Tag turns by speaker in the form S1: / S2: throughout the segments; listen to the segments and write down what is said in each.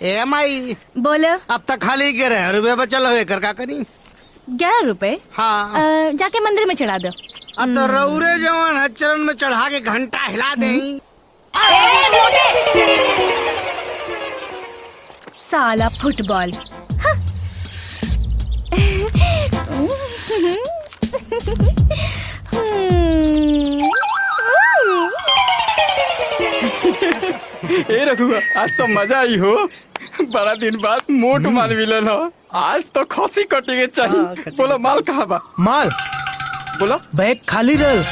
S1: ए माई
S2: बोलो।
S1: अब तक खाली 11 रुपए बचल हो कर का करी?
S2: 11 रुपए?
S1: हाँ।
S2: जाके मंदिर में चढ़ा दो।
S1: तो रौरे जवान है चरण में चढ़ा के घंटा हिला दे।
S2: साला फुटबॉल।
S3: ए रघुआ, आज तो मजा आई हो। बड़ा दिन बाद मोट माल मिलल हो। आज तो खसी कटेगे चाहिए। बोलो माल कहाँ बा?
S4: माल
S3: बोलो।
S4: बैग खाली रह।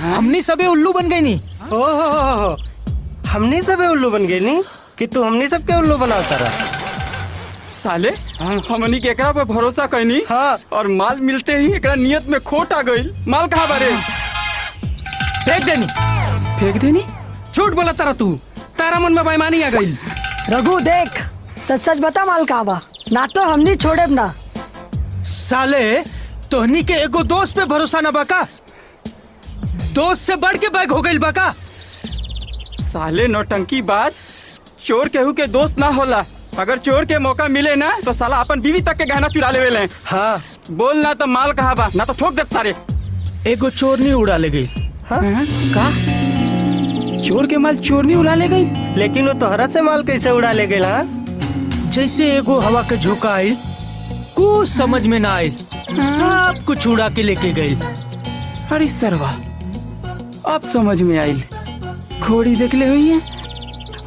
S4: हमनी सबे उल्लू बन गई नी।
S5: ओहो, हमनी सबे उल्लू बन गई नी कि तू हमनी सबके उल्लू बनाता रहा।
S3: साले हमनी के एकरा पे भरोसा कैनी।
S5: हाँ।
S3: और माल मिलते ही एकरा नियत में खोट आ गई। माल कहाँ बारे?
S4: फेंक देनी।
S3: फेंक देनी?
S5: झूठ बोला तारा तू। तारा मन में बेईमानी आ गई।
S6: रघु देख, सच सच बता माल कहाँ बा, ना तो हमनी छोड़े ना।
S4: साले तोहनी के एगो दोस्त पे भरोसा न बाका? दोस्त से बढ़ के बैग हो गई बाका?
S3: साले नौटंकी बाज। चोर केहू के दोस्त ना होला। अगर चोर के मौका मिले ना तो साला अपन बीवी तक के गहना चुरा लेवे ले।
S5: हाँ।
S3: बोल ना तो माल कहाँ बा, ना तो ठोक दे सारे।
S4: एगो चोर नहीं उड़ा ले गई।
S5: हाँ?
S3: का? चोर के माल चोर नहीं उड़ा ले गई?
S5: लेकिन वो तोहरा से माल कैसे उड़ा ले गई? हाँ?
S4: जैसे एगो हवा के झोंका आई, कुछ समझ में ना आई, सब कुछ उड़ा के लेके गई।
S3: अरे सरवा, अब समझ में आई। घोड़ी देख ले हुई है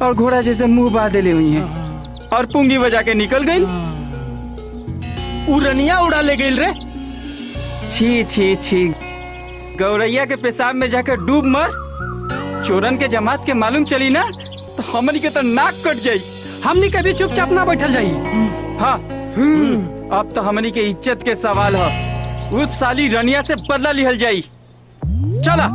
S3: और घोड़ा जैसे मुंह बांधे हुई है और पुंगी बजा के निकल गई।
S4: उड़निया उड़ा ले गई रे।
S3: छी छी छी, गौरैया के पेशाब में जाकर डूब मर। चोरन के जमात के मालूम चली ना तो हमनी के तो नाक कट जाई।
S5: हमनी कभी चुपचाप ना बैठल जाई।
S3: हाँ। अब तो हमनी के इज्जत के सवाल है। उस साली रनिया से बदला लिहल जाई। चला।